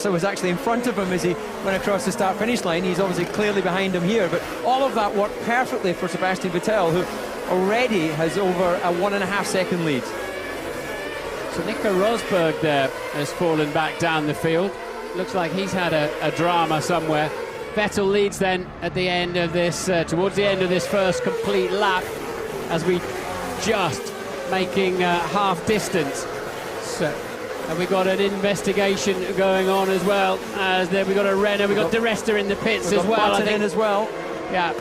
So was actually in front of him as he went across the start-finish line. He's obviously clearly behind him here, but all of that worked perfectly for Sebastian Vettel, who already has over a 1.5 second lead. So Nico Rosberg there has fallen back down the field. Looks like he's had a drama somewhere. Vettel leads then at the end of this, towards the end of this first complete lap, as we just making half distance. So, and we got an investigation going on as well. As there we got a Renner, we got Di Resta in the pits as well. I think in as well. Yeah.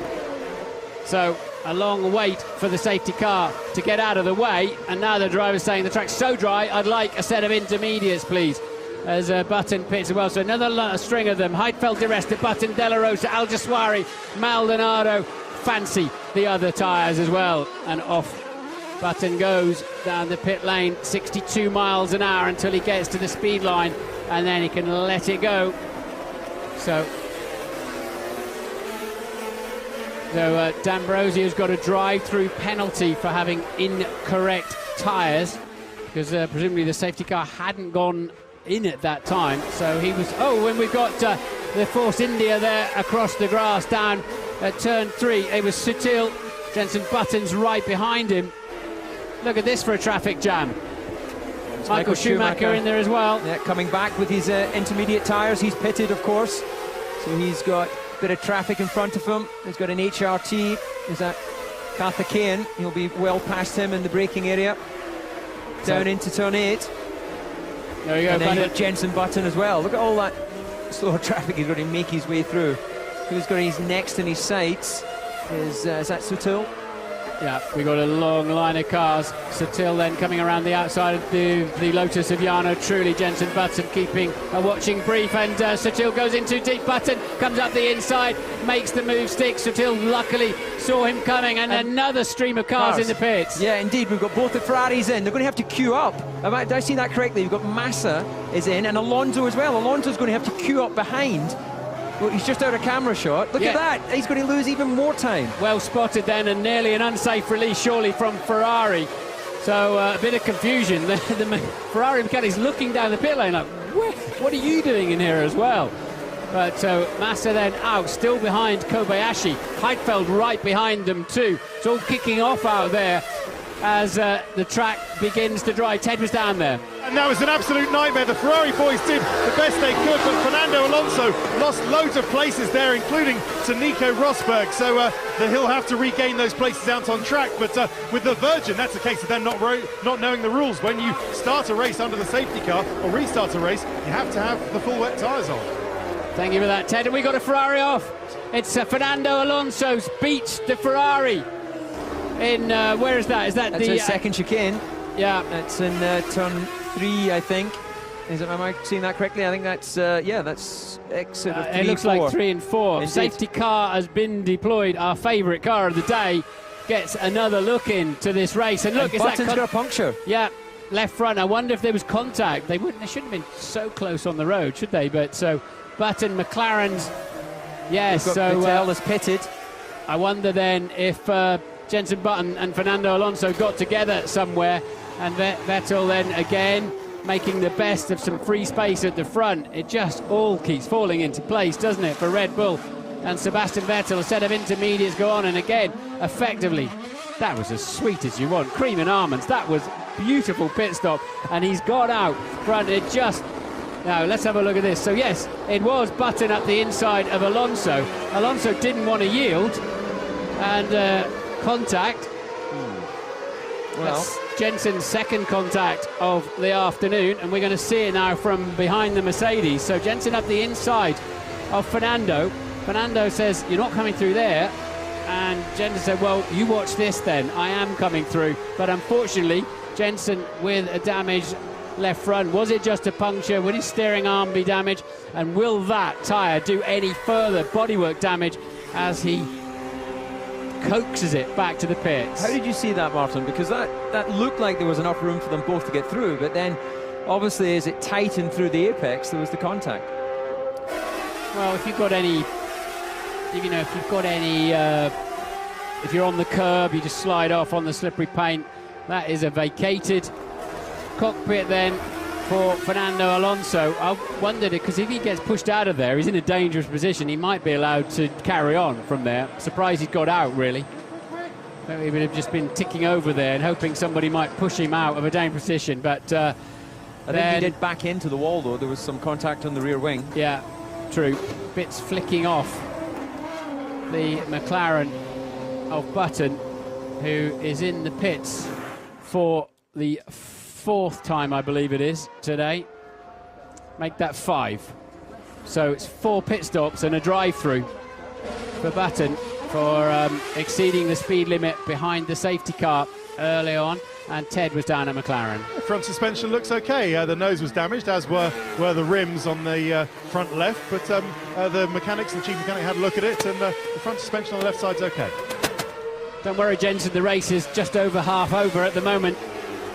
So a long wait for the safety car to get out of the way, and now the driver's saying the track's so dry, I'd like a set of intermediates, please. As Button pits as well. So another string of them. Heidfeld, Di Resta, Button, Della Rosa, Al Jaswari, Maldonado. Fancy the other tyres as well, and off Button goes down the pit lane, 62 miles an hour until he gets to the speed line, and then he can let it go. So D'Ambrosio's got a drive-through penalty for having incorrect tyres, because presumably the safety car hadn't gone in at that time. So he was, when we've got the Force India there across the grass down at turn 3, it was Sutil. Jenson Button's right behind him. Look at this for a traffic jam. Michael Schumacher in there as well. Yeah, coming back with his intermediate tyres. He's pitted, of course, so he's got a bit of traffic in front of him. He's got an HRT. Is that Karthikeyan? He'll be well past him in the braking area. Down into turn 8. There you go. And then you've got Jenson Button as well. Look at all that slow traffic he's got to make his way through. Who's got his next in his sights is that Sutil? Yeah, we got a long line of cars. Sutil then coming around the outside of the Lotus of Jarno Trulli. Jenson Button keeping a watching brief, and Sutil goes in too deep. Button comes up the inside, makes the move stick. Sutil luckily saw him coming, and another stream of cars in the pits. Yeah, indeed, we've got both the Ferraris in. They're going to have to queue up. Did I see that correctly? We've got Massa is in, and Alonso as well. Alonso's going to have to queue up behind. Well, he's just out of camera shot. Look at that. He's going to lose even more time. Well spotted then, and nearly an unsafe release surely from Ferrari. So a bit of confusion. The Ferrari mechanic's looking down the pit lane like, what are you doing in here as well? But so Massa then out, still behind Kobayashi. Heidfeld right behind them too. It's all kicking off out there as the track begins to dry. Ted was down there. And that was an absolute nightmare. The Ferrari boys did the best they could, but Fernando Alonso lost loads of places there, including to Nico Rosberg. So he'll have to regain those places out on track. But with the Virgin, that's a case of them not knowing the rules. When you start a race under the safety car or restart a race, you have to have the full wet tyres on. Thank you for that, Ted. And we got a Ferrari off. It's Fernando Alonso's beats the Ferrari. In where is that? Is that that's the second chicane? Yeah, that's in turn 3, I think. Am I seeing that correctly? I think that's that's exit of 3. It looks 4. like 3 and 4. Indeed. Safety car has been deployed. Our favourite car of the day gets another look into this race. And look, and Button's got a puncture. Yeah, left front. I wonder if there was contact. They shouldn't have been so close on the road, should they? But so Button, McLaren's. Yes, so Vettel is pitted. I wonder then if Jenson Button and Fernando Alonso got together somewhere, and Vettel then again making the best of some free space at the front. It just all keeps falling into place, doesn't it, for Red Bull and Sebastian Vettel. A set of intermediates go on, and again, effectively, that was as sweet as you want. Cream and almonds. That was beautiful pit stop, and he's got out front. It just... Now, let's have a look at this. So, yes, it was Button up the inside of Alonso. Alonso didn't want to yield, and contact. Well, that's Jenson's second contact of the afternoon, and we're going to see it now from behind the Mercedes. So Jenson up the inside of Fernando. Fernando says, you're not coming through there. And Jenson said, well, you watch this then. I am coming through. But unfortunately, Jenson with a damaged left front. Was it just a puncture? Will his steering arm be damaged? And will that tyre do any further bodywork damage as he coaxes it back to the pits? How did you see that, Martin? Because that looked like there was enough room for them both to get through, but then obviously as it tightened through the apex, there was the contact. Well, if you've got any, if you're on the curb, you just slide off on the slippery paint. That is a vacated cockpit then for Fernando Alonso. I wondered, because if he gets pushed out of there, he's in a dangerous position. He might be allowed to carry on from there. Surprised he's got out, really. Maybe he would have just been ticking over there and hoping somebody might push him out of a dangerous position. But I think he did back into the wall, though. There was some contact on the rear wing. Yeah, true. Bits flicking off the McLaren of Button, who is in the pits for the 4th time, I believe it is, today. Make that 5. So it's 4 pit stops and a drive-through for Button for exceeding the speed limit behind the safety car early on, and Ted was down at McLaren. The front suspension looks okay. The nose was damaged, as were the rims on the front left, but the mechanics, the chief mechanic, had a look at it, and the front suspension on the left side's okay. Don't worry, Jensen, the race is just over half over at the moment,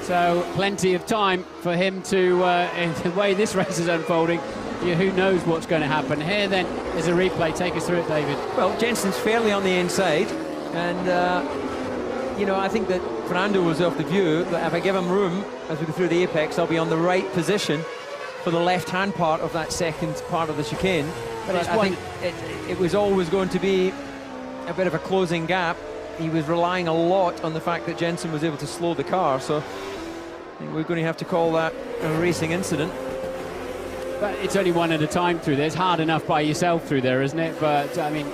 so plenty of time for him to, in the way this race is unfolding, who knows what's going to happen. Here then is a replay. Take us through it, David. Well, Jensen's fairly on the inside, and I think that Fernando was of the view that if I give him room as we go through the apex, I'll be on the right position for the left-hand part of that second part of the chicane. But I think it was always going to be a bit of a closing gap. He was relying a lot on the fact that Jensen was able to slow the car, so I think we're going to have to call that a racing incident. But it's only one at a time through there. It's hard enough by yourself through there, isn't it? But, I mean...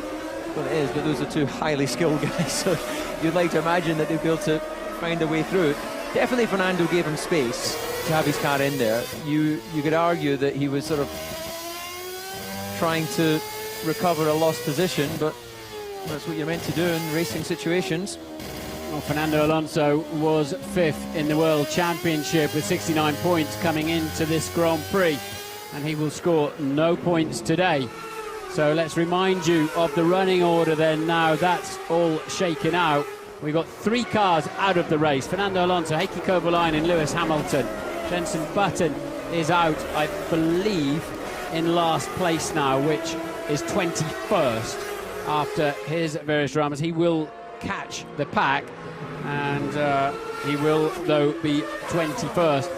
Well, it is, but those are two highly skilled guys, so you'd like to imagine that they'd be able to find a way through it. Definitely Fernando gave him space to have his car in there. You could argue that he was sort of trying to recover a lost position, but that's what you're meant to do in racing situations. Well, Fernando Alonso was 5th in the World Championship with 69 points coming into this Grand Prix, and he will score no points today. So let's remind you of the running order then. Now that's all shaken out. We've got 3 cars out of the race. Fernando Alonso, Heikki Kovalainen and Lewis Hamilton. Jensen Button is out, I believe, in last place now, which is 21st after his various dramas. He will catch the pack, and he will, though, be 21st.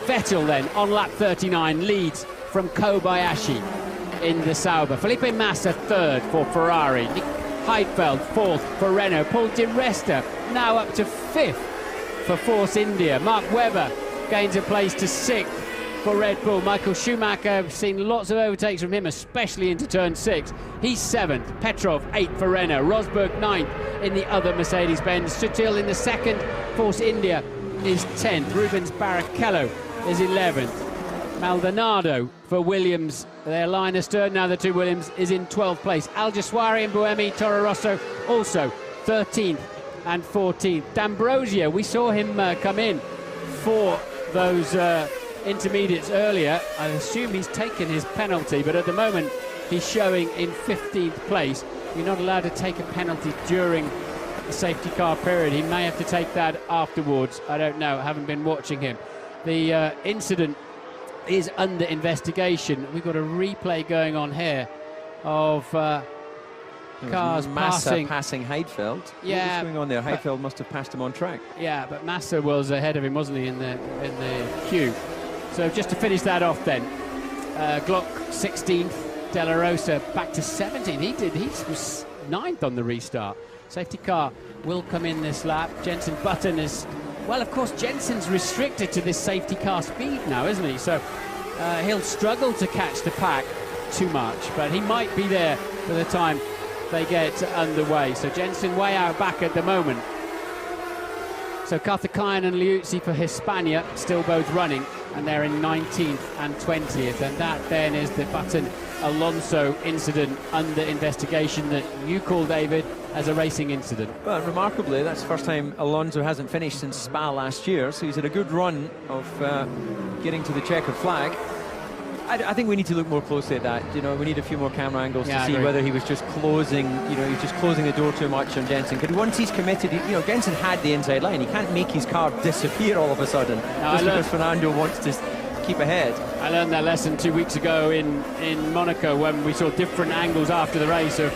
Vettel then, on lap 39, leads from Kobayashi in the Sauber. Felipe Massa 3rd for Ferrari. Nick Heidfeld 4th for Renault. Paul Di Resta now up to 5th for Force India. Mark Webber gains a place to 6th for Red Bull. Michael Schumacher, I've seen lots of overtakes from him, especially into turn 6. He's 7th. Petrov 8th for Renault. Rosberg 9th in the other Mercedes-Benz. Sutil in the 2nd. Force India is 10th. Rubens Barrichello is 11th. Maldonado for Williams, their line astern now the 2 Williams, is in 12th place. Al Jaswari and Buemi Toro Rosso also 13th and 14th. D'Ambrosio, we saw him come in for those intermediates earlier. I assume he's taken his penalty, but at the moment he's showing in 15th place. You're not allowed to take a penalty during the safety car period. He may have to take that afterwards. I don't know, I haven't been watching him. The incident is under investigation. We've got a replay going on here of cars Massa passing Heidfeld. Yeah, what was going on there? Heidfeld must have passed him on track. Yeah, but Massa was ahead of him, wasn't he, in the queue? So just to finish that off then, Glock 16th, De La Rosa back to 17th. He was 9th on the restart. Safety car will come in this lap. Jensen Button is... Well, of course, Jensen's restricted to this safety car speed now, isn't he? So he'll struggle to catch the pack too much, but he might be there by the time they get underway. So Jensen way out back at the moment. So Karthikeyan and Liuzzi for Hispania still both running, and they're in 19th and 20th. And that then is the Button-Alonso incident under investigation that you call, David, as a racing incident. But remarkably, that's the first time Alonso hasn't finished since Spa last year, so he's had a good run of getting to the checkered flag. I think we need to look more closely at that. You know, we need a few more camera angles to see whether he was just closing, he was just closing the door too much on Jensen. Because once he's committed, Jensen had the inside line. He can't make his car disappear all of a sudden just because Fernando wants to keep ahead. I learned that lesson 2 weeks ago in Monaco when we saw different angles after the race of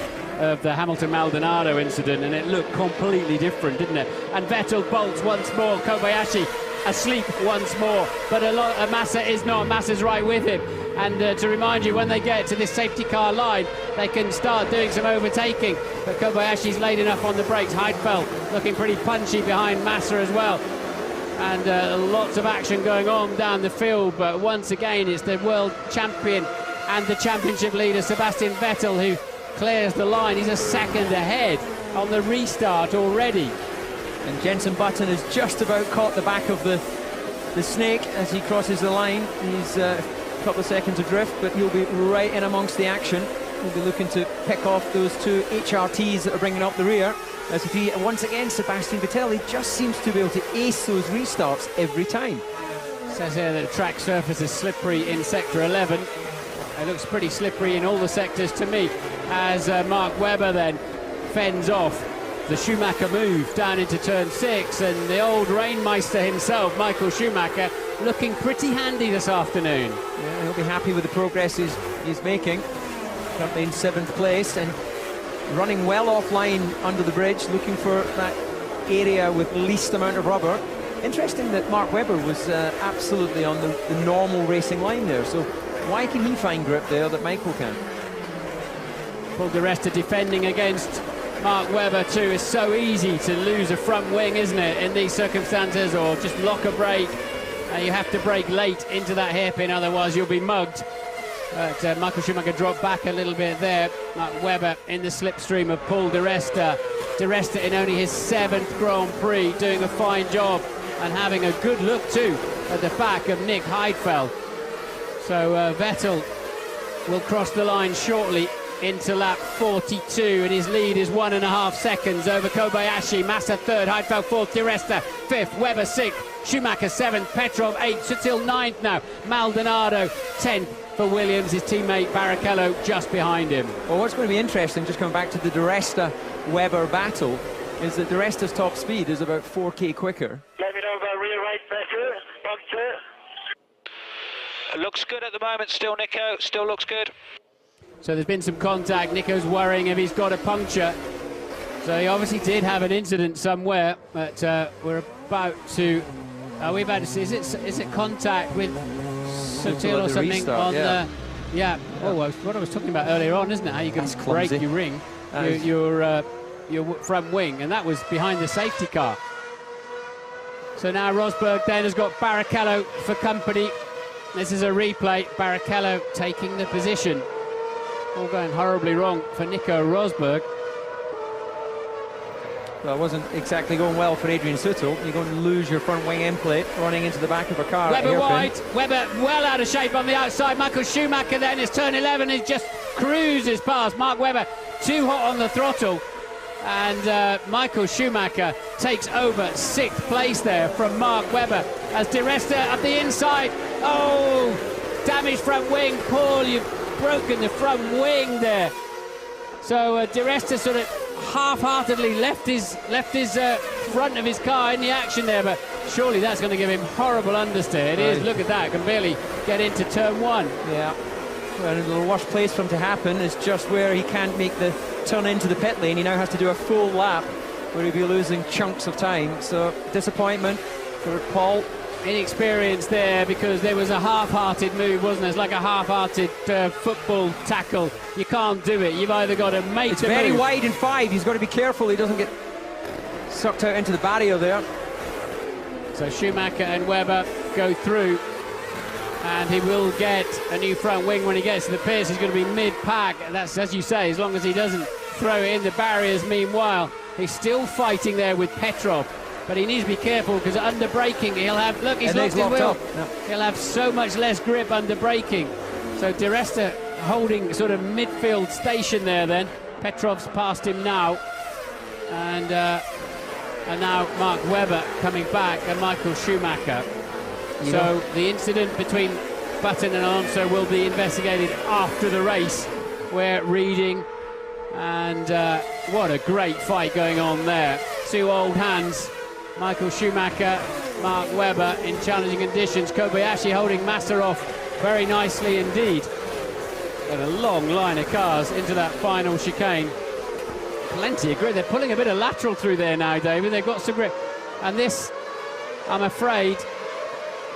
the Hamilton-Maldonado incident, and it looked completely different, didn't it? And Vettel bolts once more. Kobayashi asleep once more. But Massa is not. Massa's right with him. And to remind you, when they get to this safety car line, they can start doing some overtaking. But Kobayashi's laid enough on the brakes. Heidfeld looking pretty punchy behind Massa as well. And lots of action going on down the field. But once again, it's the world champion and the championship leader, Sebastian Vettel, who clears the line. He's a second ahead on the restart already. And Jenson Button has just about caught the back of the snake as he crosses the line. He's a couple of seconds adrift, but he'll be right in amongst the action. He'll be looking to pick off those two HRTs that are bringing up the rear. As if he, once again, Sebastian Vettel, he just seems to be able to ace those restarts every time. It says here that the track surface is slippery in Sector 11. It looks pretty slippery in all the sectors to me, as Mark Webber then fends off the Schumacher move down into turn 6, and the old Rainmeister himself, Michael Schumacher, looking pretty handy this afternoon. Yeah, he'll be happy with the progress he's making. Currently in 7th place and running well offline under the bridge, looking for that area with least amount of rubber. Interesting that Mark Webber was absolutely on the normal racing line there, so why can he find grip there that Michael can? Paul di Resta defending against Mark Webber too. It's so easy to lose a front wing, isn't it, in these circumstances, or just lock a brake. You have to brake late into that hairpin, otherwise you'll be mugged. But Michael Schumacher dropped back a little bit there. Mark Webber in the slipstream of Paul di Resta. Di Resta in only his 7th Grand Prix, doing a fine job and having a good look too at the back of Nick Heidfeld. So Vettel will cross the line shortly into lap 42, and his lead is 1.5 seconds over Kobayashi. Massa 3rd, Heidfeld 4th, Di Resta 5th, Webber 6th, Schumacher 7th, Petrov 8th, Sutil 9th now, Maldonado 10th for Williams, his teammate Barrichello just behind him. Well, what's going to be interesting, just coming back to the Di Resta-Webber battle, is that Di Resta's top speed is about 4k quicker. Let me know about rear right pressure, puncture. Looks good at the moment still, Nico, still looks good. So there's been some contact. Nico's worrying if he's got a puncture. So he obviously did have an incident somewhere, but we're about to... Are we about to see? Is it contact with Sutil or something restart, on yeah. the... Yeah. Oh, what I was talking about earlier on, isn't it? How you can break your ring, your front wing, and that was behind the safety car. So now Rosberg then has got Barrichello for company. This is a replay. Barrichello taking the position. All going horribly wrong for Nico Rosberg. Well, it wasn't exactly going well for Adrian Sutil. You're going to lose your front wing end plate running into the back of a car. Webber wide, Webber well out of shape on the outside. Michael Schumacher then is turn 11, he just cruises past Mark Webber, too hot on the throttle. And Michael Schumacher takes over 6th place there from Mark Webber as Di Resta up the inside. Oh, damaged front wing. Paul, you've broken the front wing there. So Di Resta sort of half-heartedly left his front of his car in the action there, but surely that's going to give him horrible understeer. It is. Look at that, can barely get into turn 1. Yeah. Well, the worst place for him to happen is just where he can't make the turn into the pit lane. He now has to do a full lap where he'll be losing chunks of time. So disappointment for Paul. Inexperience there, because there was a half-hearted move, wasn't it? It's like a half-hearted football tackle. You can't do it. You've either got to make the move. It's very wide in 5. He's got to be careful he doesn't get sucked out into the barrier there. So Schumacher and Webber go through, and he will get a new front wing when he gets to the pits. He's going to be mid-pack. That's, as you say, as long as he doesn't throw it in the barriers. Meanwhile, he's still fighting there with Petrov. But he needs to be careful, because under braking he'll have... Look, he's locked his wheel. No. He'll have so much less grip under braking. So Di Resta holding sort of midfield station there then. Petrov's past him now. And now Mark Webber coming back, and Michael Schumacher. So the incident between Button and Alonso will be investigated after the race. We're reading. And what a great fight going on there. Two old hands. Michael Schumacher, Mark Webber in challenging conditions. Kobayashi holding Massa off very nicely indeed. And a long line of cars into that final chicane. Plenty of grip. They're pulling a bit of lateral through there now, David. They've got some grip. And this, I'm afraid,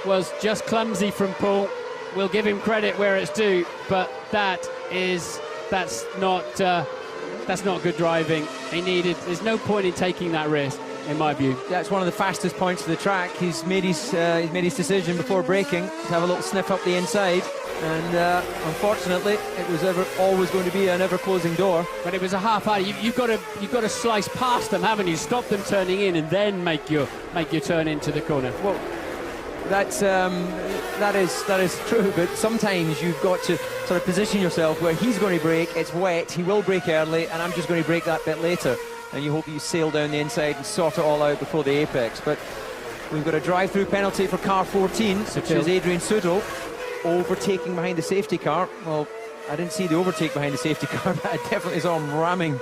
was just clumsy from Paul. We'll give him credit where it's due, but that's not good driving. There's no point in taking that risk, in my view. That's one of the fastest points of the track. He's made his decision before braking to have a little sniff up the inside, and unfortunately, it was always going to be an ever-closing door. But it was a half-hour. You've got to slice past them, haven't you? Stop them turning in, and then make your turn into the corner. Well, that is true, but sometimes you've got to sort of position yourself where he's going to brake, it's wet, he will brake early, and I'm just going to brake that bit later. And you hope you sail down the inside and sort it all out before the apex. But we've got a drive-through penalty for car 14, which is Adrian Sutil, overtaking behind the safety car. Well, I didn't see the overtake behind the safety car, but I definitely saw him ramming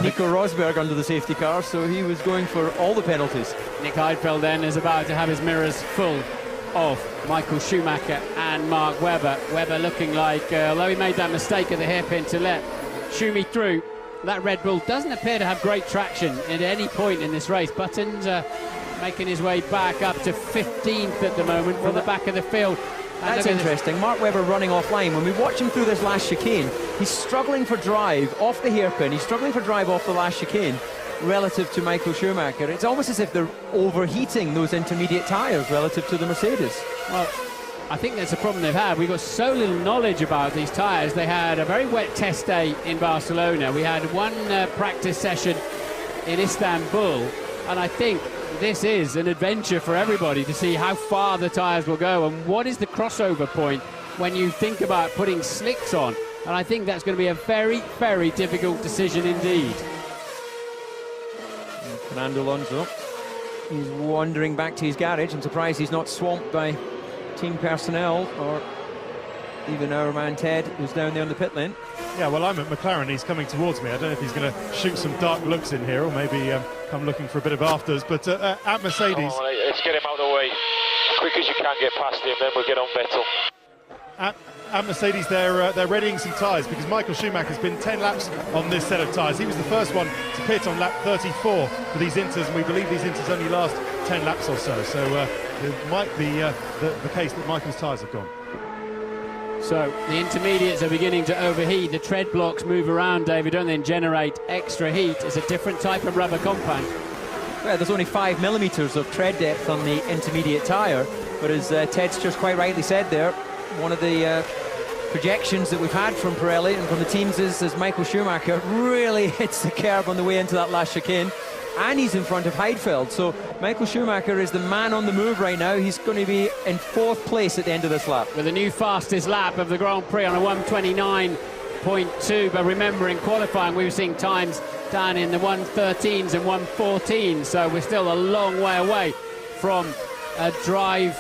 Nico Rosberg under the safety car, so he was going for all the penalties. Nick Heidfeld then is about to have his mirrors full of Michael Schumacher and Mark Webber. Webber looking like, although he made that mistake at the hairpin to let Schumi through, that Red Bull doesn't appear to have great traction at any point in this race. Buttons making his way back up to 15th at the moment from the back of the field. That's interesting. Mark Webber running offline. When we watch him through this last chicane, he's struggling for drive off the hairpin. He's struggling for drive off the last chicane relative to Michael Schumacher. It's almost as if they're overheating those intermediate tyres relative to the Mercedes. Well, I think that's a problem they've had. We've got so little knowledge about these tyres. They had a very wet test day in Barcelona. We had one practice session in Istanbul, and I think this is an adventure for everybody to see how far the tyres will go and what is the crossover point when you think about putting slicks on. And I think that's going to be a very, very difficult decision indeed. Fernando Alonso, he's wandering back to his garage. I'm surprised he's not swamped by team personnel or even our man Ted, who's down there in the pit lane. Yeah, well, I'm at McLaren. He's coming towards me. I don't know if he's going to shoot some dark looks in here or maybe come looking for a bit of afters. But at Mercedes... Come on, let's get him out of the way. As quick as you can get past him, then we'll get on Vettel. At Mercedes, they're readying some tyres because Michael Schumacher's been 10 laps on this set of tyres. He was the first one to pit on lap 34 for these Inters, and we believe these Inters only last 10 laps or so. So it might be the case that Michael's tyres have gone. So the intermediates are beginning to overheat. The tread blocks move around, David, don't then generate extra heat. It's a different type of rubber compound. Well, there's only 5 millimetres of tread depth on the intermediate tyre, but as Ted's just quite rightly said there, one of the projections that we've had from Pirelli and from the teams is Michael Schumacher really hits the curb on the way into that last chicane, and he's in front of Heidfeld. So Michael Schumacher is the man on the move right now. He's going to be in 4th place at the end of this lap. With a new fastest lap of the Grand Prix on a 1:29.2, but remember in qualifying we were seeing times down in the 1:13s and 1:14, so we're still a long way away from a drive.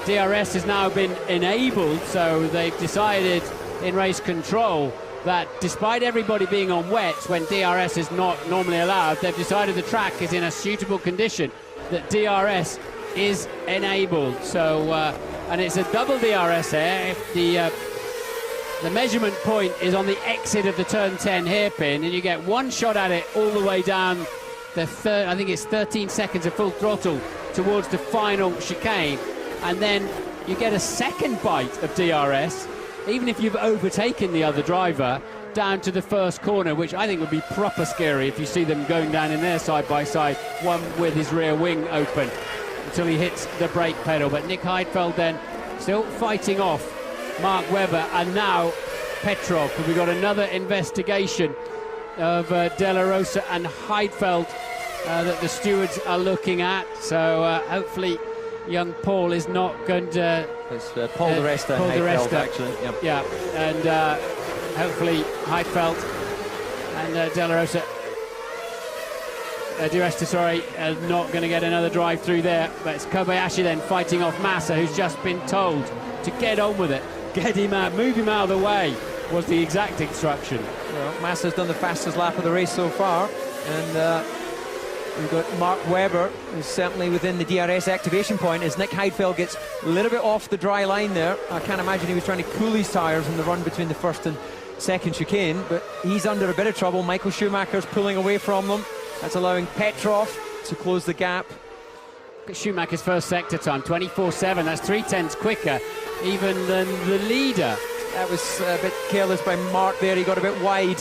DRS has now been enabled, so they've decided in race control that despite everybody being on wets when DRS is not normally allowed, they've decided the track is in a suitable condition that DRS is enabled. So and it's a double DRS here. If the measurement point is on the exit of the turn 10 hairpin, and you get one shot at it all the way down the I think it's 13 seconds of full throttle towards the final chicane, and then you get a second bite of DRS, even if you've overtaken the other driver, down to the first corner, which I think would be proper scary if you see them going down in there side by side, one with his rear wing open, until he hits the brake pedal. But Nick Heidfeld then still fighting off Mark Webber, and now Petrov. We've got another investigation of De La Rosa and Heidfeld that the stewards are looking at, so hopefully young Paul is not going to... It's Paul di Resta, Heidfeld, actually. Yep. Yeah, and hopefully Heidfeld and De La Rosa, di Resta, sorry, not going to get another drive through there. But it's Kobayashi then fighting off Massa, who's just been told to get on with it, get him out, move him out of the way, was the exact instruction. Well, Massa's done the fastest lap of the race so far, and we've got Mark Webber, who's certainly within the DRS activation point, as Nick Heidfeld gets a little bit off the dry line there. I can't imagine he was trying to cool his tyres in the run between the first and second chicane, but he's under a bit of trouble. Michael Schumacher's pulling away from them. That's allowing Petrov to close the gap Schumacher's first sector time, 24.7. That's 3/10 quicker even than the leader. That was a bit careless by Mark there. He got a bit wide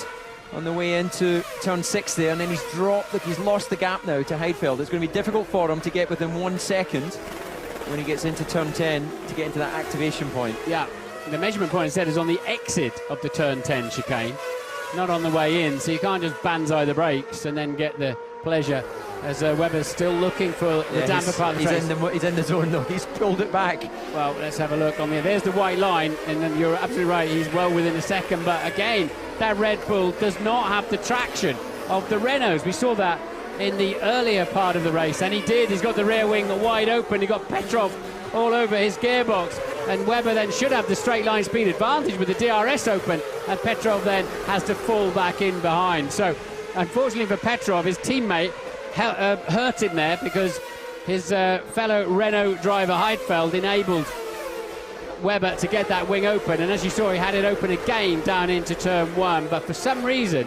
on the way into turn 6 there, and then he's dropped. Look, he's lost the gap now to Heidfeld. It's going to be difficult for him to get within 1 second when he gets into turn 10 to get into that activation point. Yeah, the measurement point instead is on the exit of the turn 10 chicane, not on the way in, so you can't just banzai the brakes and then get the pleasure, as Webber's still looking for the damper part of the race. He's in the zone though. He's pulled it back. Well, let's have a look on there. There's the white line, and then you're absolutely right, he's well within a second, but again, that Red Bull does not have the traction of the Renaults. We saw that in the earlier part of the race, and he did. He's got the rear wing wide open. He got Petrov all over his gearbox, and Webber then should have the straight line speed advantage with the DRS open, and Petrov then has to fall back in behind. So unfortunately for Petrov, his teammate hurt him there because his fellow Renault driver Heidfeld enabled Webber to get that wing open, and as you saw, he had it open again down into turn 1, but for some reason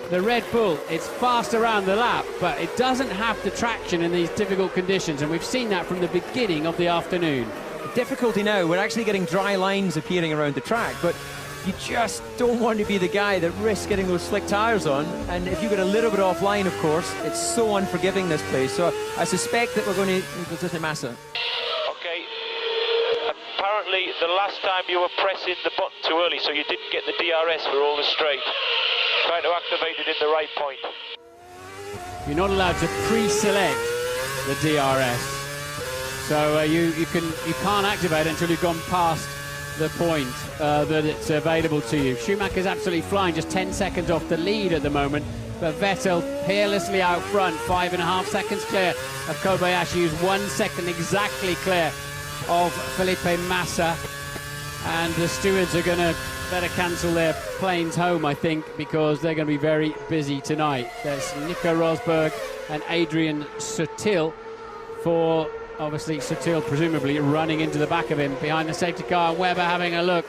the Red Bull, it's fast around the lap, but it doesn't have the traction in these difficult conditions, and we've seen that from the beginning of the afternoon. The difficulty now, we're actually getting dry lines appearing around the track, but you just don't want to be the guy that risks getting those slick tyres on, and if you get a little bit offline, of course, it's so unforgiving, this place. So I suspect that we're going to Massa. Okay. Apparently, the last time you were pressing the button too early, so you didn't get the DRS for all the straight. Trying to activate it in the right point. You're not allowed to pre-select the DRS, so you can't activate it until you've gone past the point that it's available to you. Schumacher's absolutely flying, just 10 seconds off the lead at the moment, but Vettel peerlessly out front, 5.5 seconds clear of Kobayashi, who's 1 second exactly clear of Felipe Massa, and the stewards are going to better cancel their planes home, I think, because they're going to be very busy tonight. There's Nico Rosberg and Adrian Sutil, for obviously Sutil presumably running into the back of him behind the safety car. Webber having a look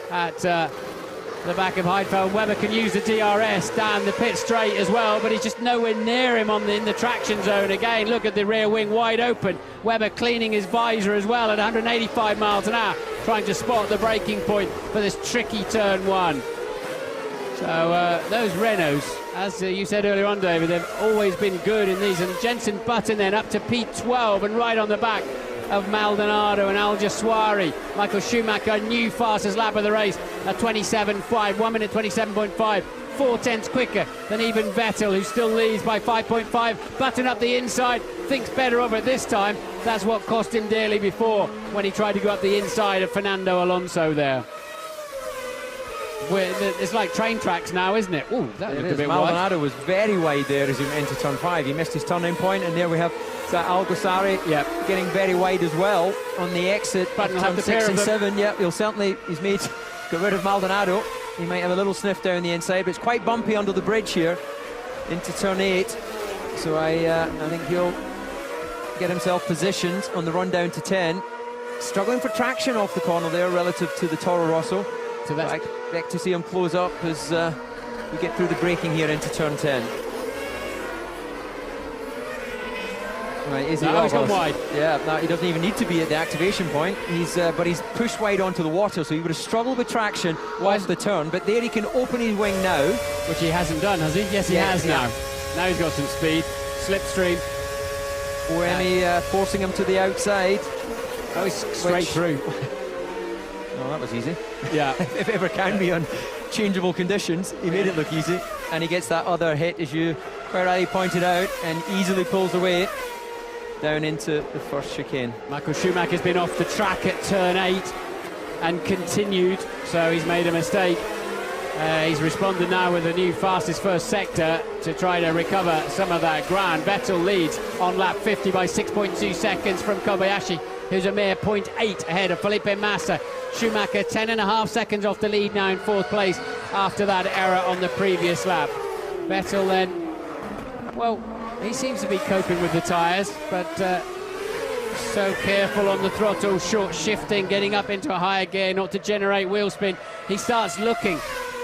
at the back of Heidfeld. Webber can use the DRS down the pit straight as well, but he's just nowhere near him in the traction zone. Again, look at the rear wing wide open. Webber cleaning his visor as well at 185 miles an hour, trying to spot the braking point for this tricky turn 1. So those Renaults, as you said earlier on, David, they've always been good in these, and Jenson Button then up to P12 and right on the back of Maldonado and Al Jaswari. Michael Schumacher, new fastest lap of the race at 27.5, 1 minute 27.5, 4/10 quicker than even Vettel, who still leads by 5.5. Button up the inside, thinks better of it this time. That's what cost him dearly before when he tried to go up the inside of Fernando Alonso there. It's like train tracks now, isn't it? Ooh, that looked a bit wide. Maldonado was very wide there as he went into turn 5. He missed his turning point, and there we have Al Jaswari getting very wide as well on the exit. But turn 6 and 7. Yep, he's got rid of Maldonado. He might have a little sniff down the inside, but it's quite bumpy under the bridge here into turn 8. So I think he'll get himself positioned on the run down to 10. Struggling for traction off the corner there relative to the Toro Rosso. So I expect to see him close up as we get through the braking here into turn 10. Right, he's gone wide. Yeah, no, he doesn't even need to be at the activation point. But he's pushed wide onto the water, so he would have struggled with traction off the turn. But there he can open his wing now, which he hasn't done, has he? Yes, he has now. Now he's got some speed. Slipstream. Buemi forcing him to the outside. Oh, he's straight through. Oh, that was easy. Yeah. If it ever can be on changeable conditions, he made it look easy. And he gets that other hit, as you quite rightly pointed out, and easily pulls away down into the first chicane. Michael Schumacher's been off the track at turn 8 and continued, so he's made a mistake. He's responded now with a new fastest first sector to try to recover some of that ground. Vettel leads on lap 50 by 6.2 seconds from Kobayashi, who's a mere 0.8 ahead of Felipe Massa. Schumacher 10.5 seconds off the lead now in 4th place after that error on the previous lap. Vettel then, well, he seems to be coping with the tyres, but so careful on the throttle, short shifting, getting up into a higher gear not to generate wheel spin. He starts looking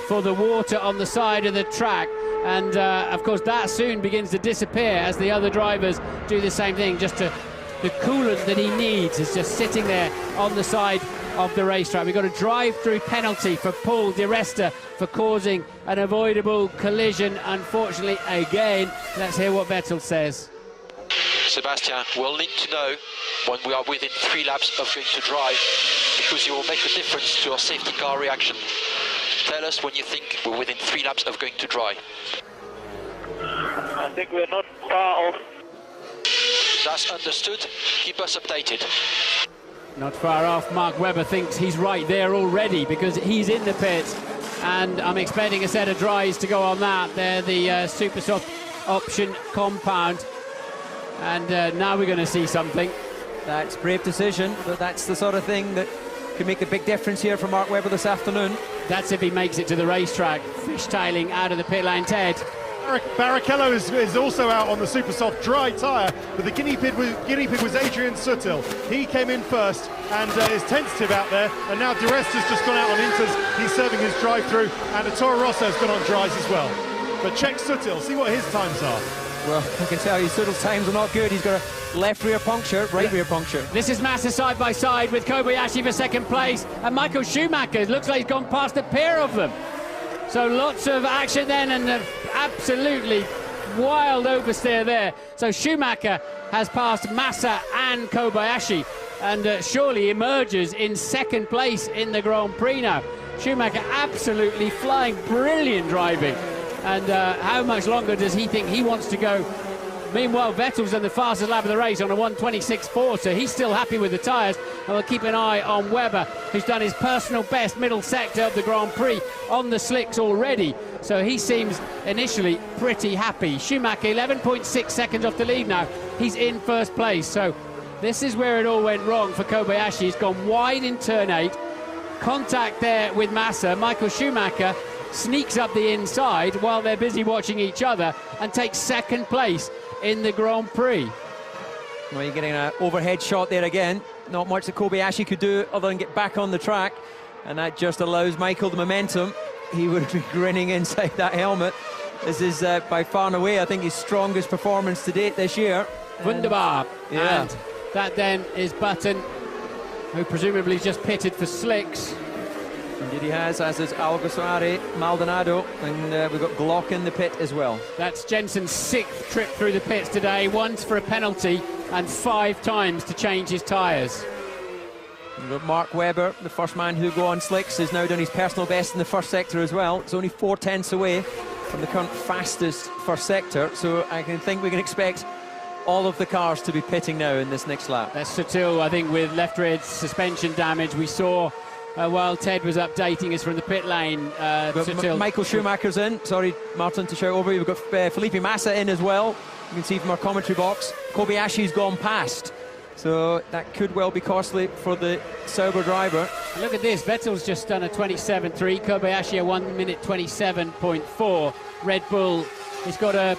for the water on the side of the track, and of course that soon begins to disappear as the other drivers do the same thing, just to the coolant that he needs is just sitting there on the side of the racetrack. We've got a drive-through penalty for Paul Di Resta for causing an avoidable collision. Unfortunately, again, let's hear what Vettel says. Sebastian, we'll need to know when we are within 3 laps of going to dry, because it will make a difference to our safety car reaction. Tell us when you think we're within 3 laps of going to dry. I think we're not far off. That's understood. Keep us updated. Not far off. Mark Webber thinks he's right there already because he's in the pit, and I'm expecting a set of dries to go on that. They're the Supersoft option compound, and now we're going to see something. That's a brave decision, but that's the sort of thing that could make a big difference here for Mark Webber this afternoon. That's if he makes it to the racetrack. Fishtailing out of the pit lane. Ted. Barrichello is also out on the Supersoft dry tyre, but the guinea pig was Adrian Sutil. He came in first and is tentative out there, and now Di Resta's just gone out on Inters. He's serving his drive-through, and Toro Rosso's gone on dries as well. But check Sutil, see what his times are. Well, I can tell you Sutil's times are not good. He's got a left rear puncture, right rear puncture. This is Massa side by side with Kobayashi for second place, and Michael Schumacher. It looks like he's gone past a pair of them. So lots of action then, and absolutely wild oversteer there. So Schumacher has passed Massa and Kobayashi, and surely emerges in second place in the Grand Prix now. Schumacher absolutely flying, brilliant driving. And how much longer does he think he wants to go? Meanwhile, Vettel's done the fastest lap of the race on a 1:26.4, so he's still happy with the tyres. And we'll keep an eye on Webber, who's done his personal best middle sector of the Grand Prix on the slicks already. So he seems initially pretty happy. Schumacher, 11.6 seconds off the lead now. He's in first place. So this is where it all went wrong for Kobayashi. He's gone wide in turn 8. Contact there with Massa. Michael Schumacher sneaks up the inside while they're busy watching each other and takes second place in the Grand Prix. Well, you're getting an overhead shot there again. Not much that Kobayashi could do other than get back on the track, and that just allows Michael the momentum. He would be grinning inside that helmet. This is by far and away, I think, his strongest performance to date this year. Wunderbar. Yeah. And that then is Button, who presumably just pitted for slicks. Indeed he has, as is Alguersuari, Maldonado, and we've got Glock in the pit as well. That's Jensen's 6th trip through the pits today, once for a penalty and 5 times to change his tyres. We've got Mark Webber, the first man who go on slicks, has now done his personal best in the first sector as well. It's only 4/10 away from the current fastest first sector, so I think we can expect all of the cars to be pitting now in this next lap. That's Sutil, I think, with left rear suspension damage. We saw while Ted was updating us from the pit lane. Michael Schumacher's in. Sorry, Martin, to shout over you. We've got Felipe Massa in as well. You can see from our commentary box. Kobayashi's gone past, so that could well be costly for the Sauber driver. Look at this. Vettel's just done a 27.3. Kobayashi a 1:20.7.4. Red Bull, he's got a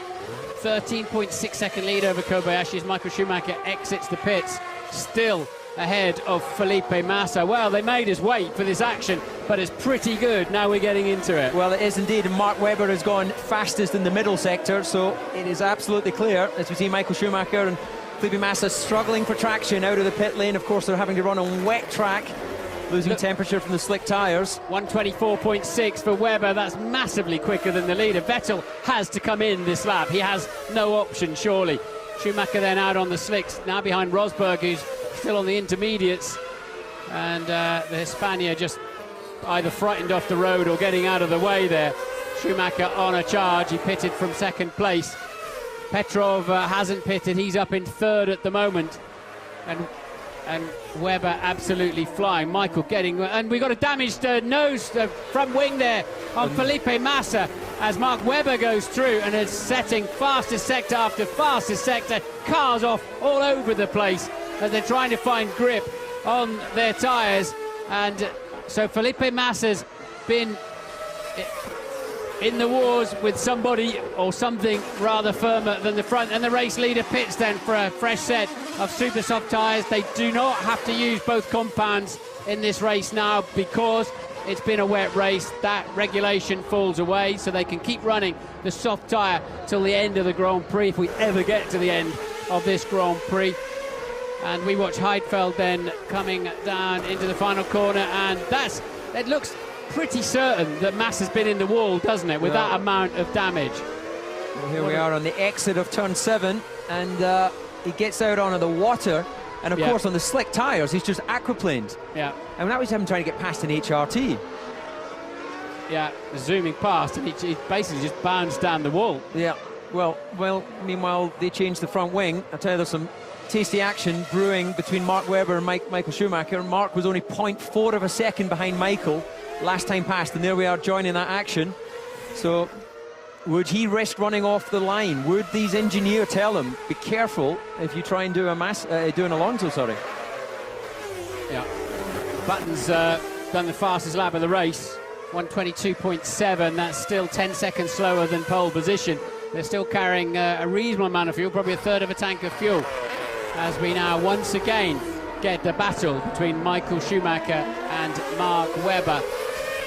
13.6 second lead over Kobayashi as Michael Schumacher exits the pits, still ahead of Felipe Massa. Well, they made us wait for this action, but it's pretty good. Now we're getting into it. Well, it is indeed, and Mark Webber has gone fastest in the middle sector, so it is absolutely clear, as we see Michael Schumacher and Felipe Massa struggling for traction out of the pit lane. Of course, they're having to run on wet track, losing temperature from the slick tyres. 1:24.6 for Webber. That's massively quicker than the leader. Vettel has to come in this lap. He has no option, surely. Schumacher then out on the slicks, now behind Rosberg, who's still on the intermediates, and the Hispania just either frightened off the road or getting out of the way there. Schumacher on a charge. He pitted from second place. Petrov hasn't pitted. He's up in third at the moment, and Webber absolutely flying. Michael getting, and we got a damaged nose front wing there on Felipe Massa as Mark Webber goes through and is setting fastest sector after fastest sector. Cars off all over the place as they're trying to find grip on their tyres, and so Felipe Massa's been in the wars with somebody or something rather firmer than the front, and the race leader pits then for a fresh set of Supersoft tyres. They do not have to use both compounds in this race now because it's been a wet race. That regulation falls away, so they can keep running the soft tyre till the end of the Grand Prix, if we ever get to the end of this Grand Prix. And we watch Heidfeld then coming down into the final corner, and it looks pretty certain that Mass has been in the wall, doesn't it, with that amount of damage. Well, here we are on the exit of turn 7, and he gets out onto the water, and of course on the slick tyres he's just aquaplaned. Yeah. And that was him trying to get past an HRT. Yeah, zooming past, and he basically just bounced down the wall. Yeah, well, meanwhile they changed the front wing. I tell you, there's some tasty action brewing between Mark Webber and Michael Schumacher. Mark was only 0.4 of a second behind Michael last time past, and there we are joining that action. So would he risk running off the line? Would these engineers tell him, be careful if you try and do an Alonso, sorry? Yeah. Button's done the fastest lap of the race, 1:22.7. That's still 10 seconds slower than pole position. They're still carrying a reasonable amount of fuel, probably a third of a tank of fuel, as we now once again get the battle between Michael Schumacher and Mark Webber.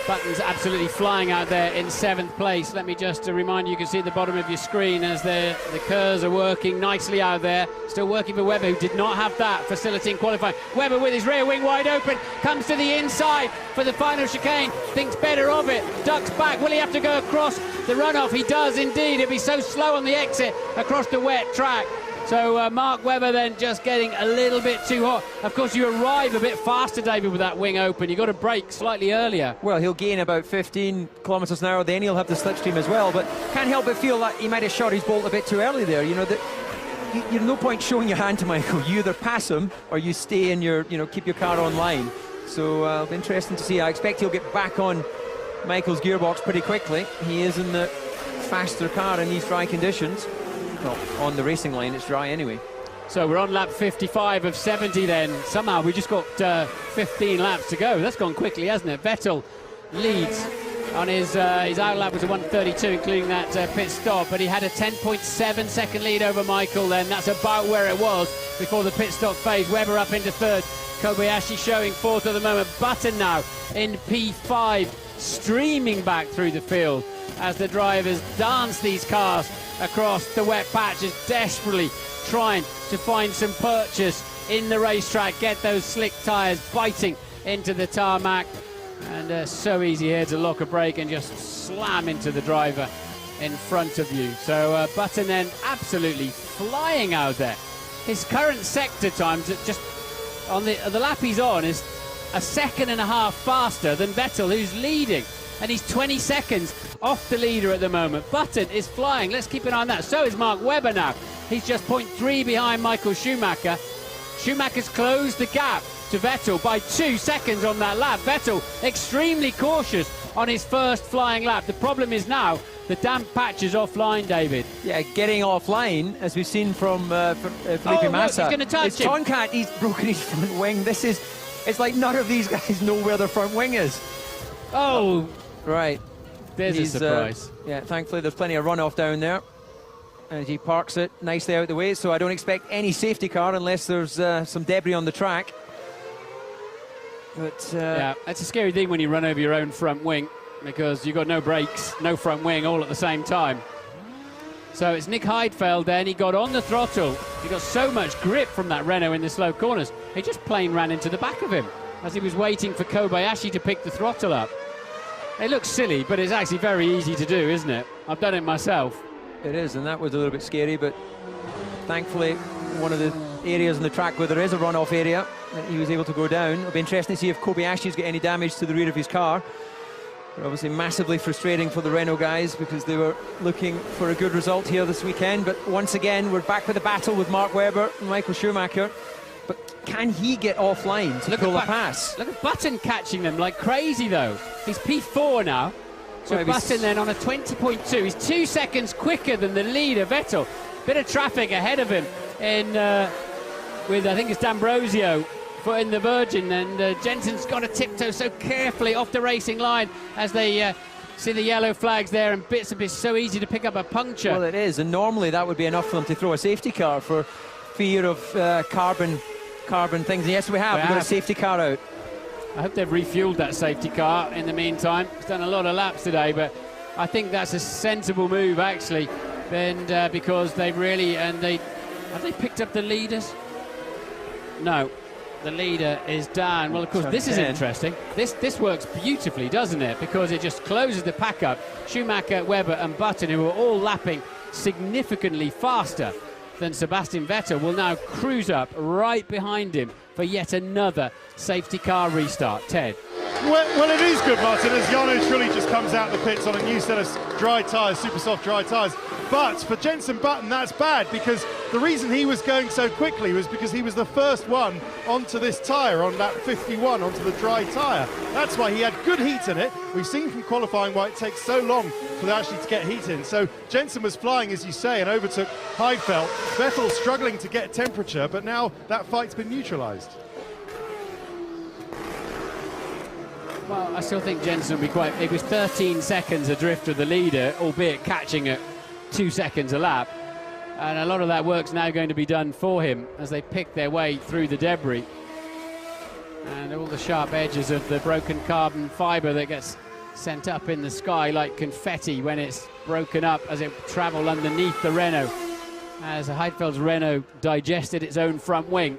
Button's absolutely flying out there in 7th place. Let me just remind you, you can see at the bottom of your screen as the Kerrs are working nicely out there. Still working for Webber, who did not have that facility in qualifying. Webber with his rear wing wide open, comes to the inside for the final chicane, thinks better of it, ducks back. Will he have to go across the runoff? He does indeed. It'll be so slow on the exit across the wet track. So Mark Webber then just getting a little bit too hot. Of course, you arrive a bit faster, David, with that wing open. You've got to brake slightly earlier. Well, he'll gain about 15 kilometres an hour, then he'll have the slipstream as well, but can't help but feel like he might have shot his bolt a bit too early there. You know, you've no point showing your hand to Michael. You either pass him or you stay in your, keep your car online. So it'll be interesting to see. I expect he'll get back on Michael's gearbox pretty quickly. He is in the faster car in these dry conditions. Well, on the racing line, it's dry anyway. So we're on lap 55 of 70 then. Somehow we just got 15 laps to go. That's gone quickly, hasn't it? Vettel leads on his out lap was a 1:32, including that pit stop, but he had a 10.7 second lead over Michael then. That's about where it was before the pit stop phase. Webber up into 3rd. Kobayashi showing 4th at the moment. Button now in P5, streaming back through the field as the drivers dance these cars across the wet patches, desperately trying to find some purchase in the racetrack, get those slick tyres biting into the tarmac, and so easy here to lock a brake and just slam into the driver in front of you. So Button then absolutely flying out there. His current sector times, just on the lap he's on, is a second and a half faster than Vettel, who's leading, and he's 20 seconds off the leader at the moment. Button is flying. Let's keep an eye on that. So is Mark Webber now. He's just 0.3 behind Michael Schumacher. Schumacher's closed the gap to Vettel by 2 seconds on that lap. Vettel extremely cautious on his first flying lap. The problem is now the damp patch is offline, David. Yeah, getting offline, as we've seen from Felipe Massa. He's going to touch him. Tonkat, he's broken his front wing. It's like none of these guys know where their front wing is. Oh, right. There's a surprise. Yeah, thankfully there's plenty of runoff down there. And he parks it nicely out the way, so I don't expect any safety car unless there's some debris on the track. But yeah, that's a scary thing when you run over your own front wing, because you've got no brakes, no front wing, all at the same time. So it's Nick Heidfeld then. He got on the throttle. He got so much grip from that Renault in the slow corners. He just plain ran into the back of him as he was waiting for Kobayashi to pick the throttle up. It looks silly, but it's actually very easy to do, isn't it? I've done it myself. It is, and that was a little bit scary, but thankfully one of the areas on the track where there is a runoff area, he was able to go down. It'll be interesting to see if Kobayashi's got any damage to the rear of his car. Obviously massively frustrating for the Renault guys because they were looking for a good result here this weekend, but once again we're back with the battle with Mark Webber and Michael Schumacher. But can he get offline to pull a pass? Look at Button catching them like crazy though. He's P4 now. So Button then on a 20.2. He's 2 seconds quicker than the leader, Vettel. Bit of traffic ahead of him with I think it's D'Ambrosio in the Virgin, and Jensen's got to tiptoe so carefully off the racing line as they see the yellow flags there, and bits of it so easy to pick up a puncture. Well, it is, and normally that would be enough for them to throw a safety car for fear of carbon things. And yes, we've got a safety car out. I hope they've refueled that safety car in the meantime. It's done a lot of laps today, but I think that's a sensible move actually, and because they've really, and have they picked up the leaders? No, the leader is down. Well, of course, this is interesting. This works beautifully, doesn't it? Because it just closes the pack up. Schumacher, Webber and Button, who are all lapping significantly faster than Sebastian Vettel, will now cruise up right behind him for yet another safety car restart. Ted. Well, it is good, Martin, as Jarno Trulli just comes out the pits on a new set of dry tyres, super soft dry tyres. But for Jenson Button, that's bad, because the reason he was going so quickly was because he was the first one onto this tyre on lap 51, onto the dry tyre. That's why he had good heat in it. We've seen from qualifying why it takes so long for that actually to get heat in. So Jenson was flying, as you say, and overtook Heidfeld. Vettel struggling to get temperature, but now that fight's been neutralised. Well, I still think Jenson will be quite... It was 13 seconds adrift of the leader, albeit catching at 2 seconds a lap. And a lot of that work's now going to be done for him as they pick their way through the debris. And all the sharp edges of the broken carbon fibre that gets sent up in the sky like confetti when it's broken up as it travelled underneath the Renault. As Heidfeld's Renault digested its own front wing.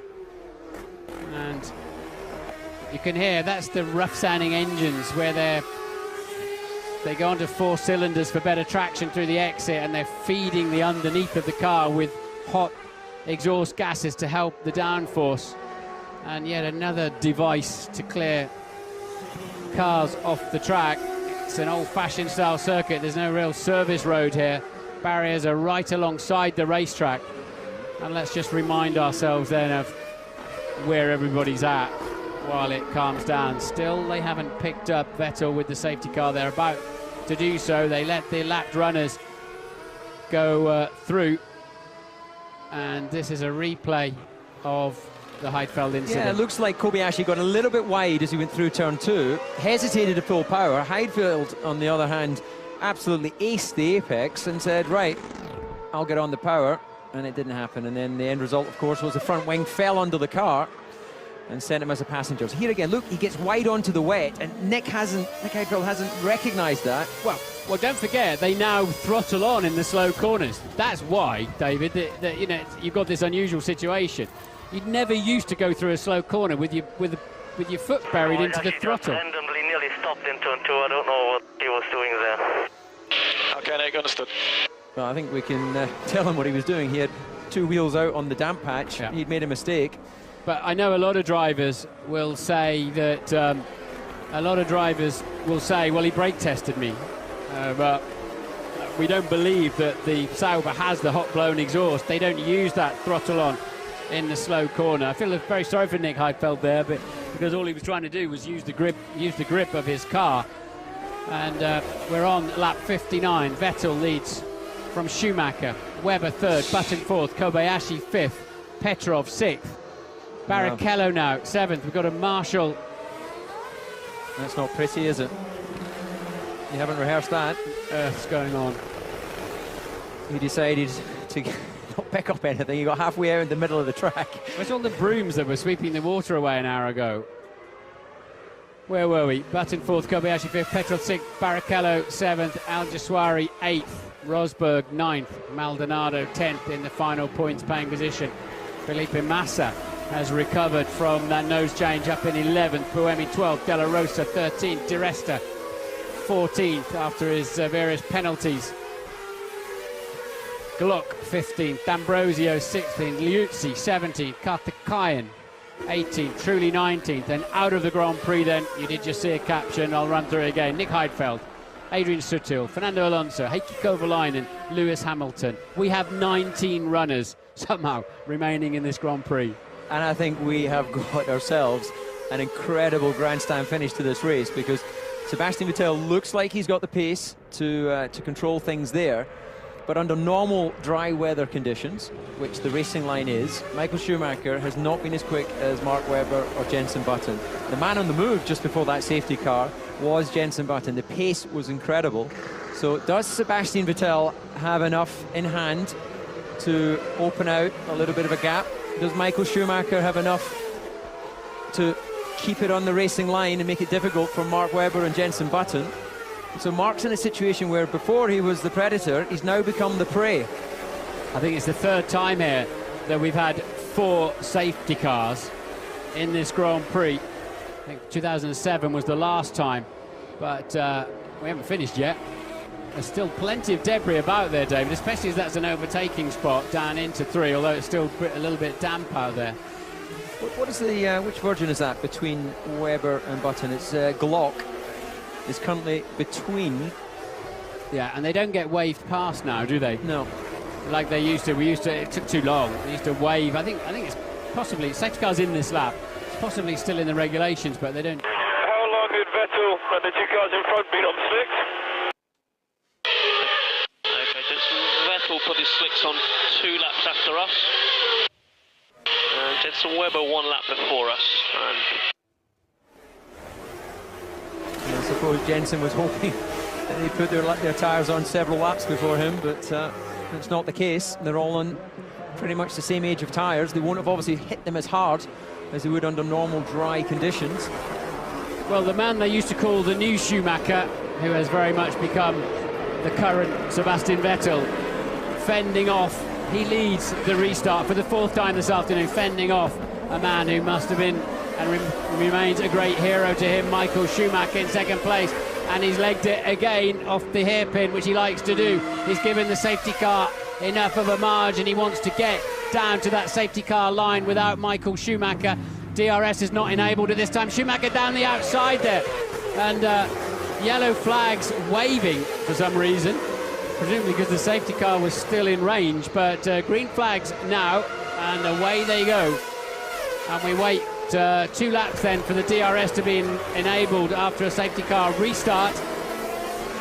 And you can hear that's the rough sounding engines where they go onto 4 cylinders for better traction through the exit, and they're feeding the underneath of the car with hot exhaust gases to help the downforce. And yet another device to clear cars off the track. It's an old-fashioned style circuit. There's no real service road here. Barriers are right alongside the racetrack. And let's just remind ourselves then of where everybody's at while it calms down. Still, they haven't picked up Vettel with the safety car. They're about to do so. They let the lapped runners go through, and this is a replay of the Heidfeld incident. Yeah, it looks like Kobayashi got a little bit wide as he went through turn 2, hesitated to full power. Heidfeld, on the other hand, absolutely aced the apex and said, right, I'll get on the power, and it didn't happen. And then the end result, of course, was the front wing fell under the car and sent him as a passenger. So here again, look, he gets wide onto the wet, and Nick Heidfeld hasn't recognised that. Well, don't forget, they now throttle on in the slow corners. That's why, David, that you know, you've got this unusual situation. You'd never used to go through a slow corner with your foot buried into the throttle. Randomly nearly stopped in turn 2. I don't know what he was doing there. Okay, Nick, understood. Well, I think we can tell him what he was doing. He had 2 wheels out on the damp patch. Yeah. He'd made a mistake. But I know a lot of drivers will say that, well, he brake tested me. But we don't believe that the Sauber has the hot blown exhaust. They don't use that throttle on in the slow corner. I feel very sorry for Nick Heidfeld there, but because all he was trying to do was use the grip of his car. And we're on lap 59. Vettel leads from Schumacher, Webber 3rd, Button 4th, Kobayashi 5th, Petrov 6th. Barrichello now 7th. We've got a Marshall. That's not pretty, is it? You haven't rehearsed that. Earth's going on. He decided to not pick up anything. He got halfway out in the middle of the track. Where's all the brooms that were sweeping the water away an hour ago? Where were we? Button 4th, Kobayashi 5th, Petrov 6th, Barrichello 7th, Al Jaswari 8th, Rosberg 9th, Maldonado 10th in the final points paying position. Felipe Massa has recovered from that nose change up in 11th, Buemi 12th, Della Rosa 13th, Di Resta 14th after his various penalties. Glock 15th, D'Ambrosio 16th, Liuzzi 17th, Karthikeyan 18th, Trulli 19th, and out of the Grand Prix then, you did just see a caption, I'll run through it again, Nick Heidfeld, Adrian Sutil, Fernando Alonso, Heikki Kovalainen, Lewis Hamilton. We have 19 runners somehow remaining in this Grand Prix. And I think we have got ourselves an incredible grandstand finish to this race, because Sebastian Vettel looks like he's got the pace to control things there. But under normal dry weather conditions, which the racing line is, Michael Schumacher has not been as quick as Mark Webber or Jenson Button. The man on the move just before that safety car was Jenson Button. The pace was incredible. So does Sebastian Vettel have enough in hand to open out a little bit of a gap? Does Michael Schumacher have enough to keep it on the racing line and make it difficult for Mark Webber and Jenson Button? So Mark's in a situation where before he was the predator, he's now become the prey. I think it's the third time here that we've had 4 safety cars in this Grand Prix. I think 2007 was the last time, but we haven't finished yet. There's still plenty of debris about there, David, especially as that's an overtaking spot down into 3, although it's still a little bit damp out there. What is the, which version is that between Webber and Button? It's Glock is currently between. Yeah, and they don't get waved past now, do they? No. Like they used to. It took too long. They used to wave. I think it's possibly, safety car's in this lap. It's possibly still in the regulations, but they don't. How long had Vettel and the 2 cars in front been on the slicks? Okay, Jenson Vettel put his slicks on 2 laps after us. Jenson Webber 1 lap before us. And I suppose Jenson was hoping that they put their tyres on several laps before him, but it's not the case. They're all on pretty much the same age of tyres. They won't have obviously hit them as hard as they would under normal dry conditions. Well, the man they used to call the new Schumacher, who has very much become the current Sebastian Vettel, fending off. He leads the restart for the 4th time this afternoon, fending off a man who must have been and remains a great hero to him, Michael Schumacher, in 2nd place. And he's legged it again off the hairpin, which he likes to do. He's given the safety car enough of a margin. He wants to get down to that safety car line without Michael Schumacher. DRS is not enabled at this time. Schumacher down the outside there. And yellow flags waving for some reason, presumably because the safety car was still in range. But green flags now, and away they go. And we wait 2 laps then for the DRS to be enabled after a safety car restart.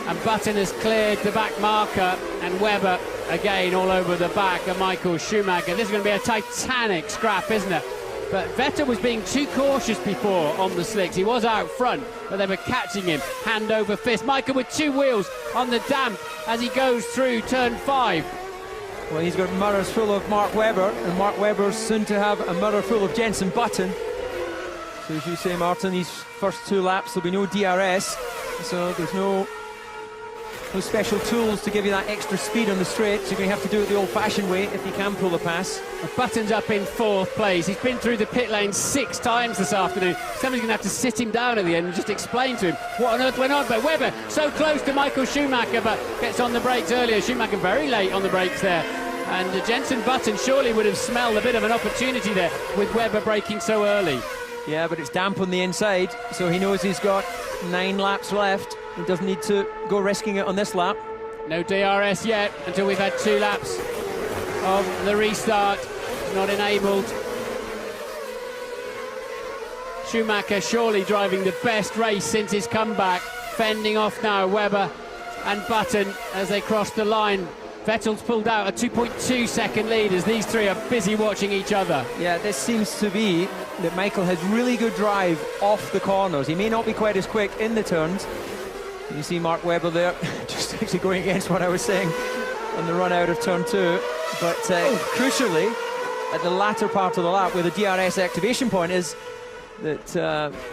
And Button has cleared the back marker, and Webber again all over the back of Michael Schumacher. This is going to be a titanic scrap, isn't it? But Vettel was being too cautious before on the slicks. He was out front, but they were catching him hand over fist. Michael with 2 wheels on the damp as he goes through turn 5. Well, he's got mirrors full of Mark Webber, and Mark Webber's soon to have a mirror full of Jenson Button. So as you say, Martin, these first 2 laps there'll be no DRS, so there's no special tools to give you that extra speed on the straight, so you're going to have to do it the old-fashioned way if you can pull a pass. Button's up in 4th place. He's been through the pit lane 6 times this afternoon. Somebody's going to have to sit him down at the end and just explain to him what on earth went on. But Webber so close to Michael Schumacher, but gets on the brakes earlier. Schumacher very late on the brakes there. And Jenson Button surely would have smelled a bit of an opportunity there with Webber braking so early. Yeah, but it's damp on the inside, so he knows he's got 9 laps left. He doesn't need to go risking it on this lap. No DRS yet until we've had 2 laps of the restart. Not enabled. Schumacher surely driving the best race since his comeback. Fending off now Webber and Button as they cross the line. Vettel's pulled out a 2.2 second lead as these 3 are busy watching each other. Yeah, this seems to be that Michael has really good drive off the corners. He may not be quite as quick in the turns. You see Mark Webber there, just actually going against what I was saying on the run out of turn 2. But crucially, at the latter part of the lap, where the DRS activation point is, that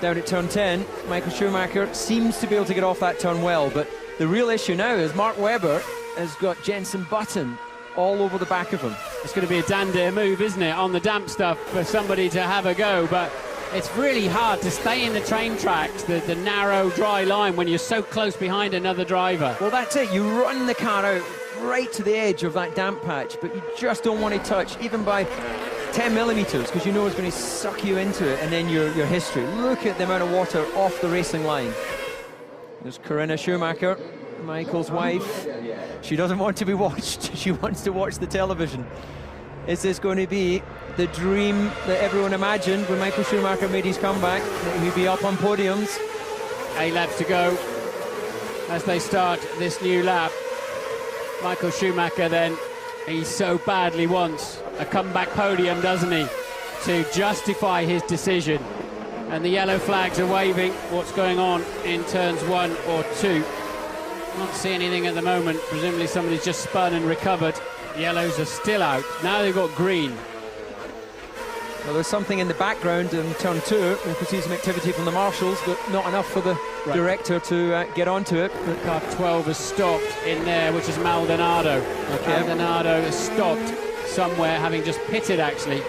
down at turn 10, Michael Schumacher seems to be able to get off that turn well. But the real issue now is Mark Webber has got Jenson Button all over the back of him. It's going to be a Dan move, isn't it, on the damp stuff for somebody to have a go, but it's really hard to stay in the train tracks, the narrow, dry line, when you're so close behind another driver. Well, that's it. You run the car out right to the edge of that damp patch, but you just don't want to touch, even by 10 millimetres, because you know it's going to suck you into it, and then your history. Look at the amount of water off the racing line. There's Corinna Schumacher, Michael's wife. She doesn't want to be watched. She wants to watch the television. Is this going to be the dream that everyone imagined when Michael Schumacher made his comeback, that he'd be up on podiums? 8 laps to go as they start this new lap. Michael Schumacher then, he so badly wants a comeback podium, doesn't he, to justify his decision. And the yellow flags are waving. What's going on in turns 1 or 2? Not see anything at the moment. Presumably somebody's just spun and recovered. Yellows are still out. Now they've got green. Well, there's something in the background in turn 2. We could see some activity from the marshals, but not enough for the director to get onto it. Car 12 has stopped in there, which is Maldonado. Okay. Maldonado has stopped somewhere, having just pitted actually.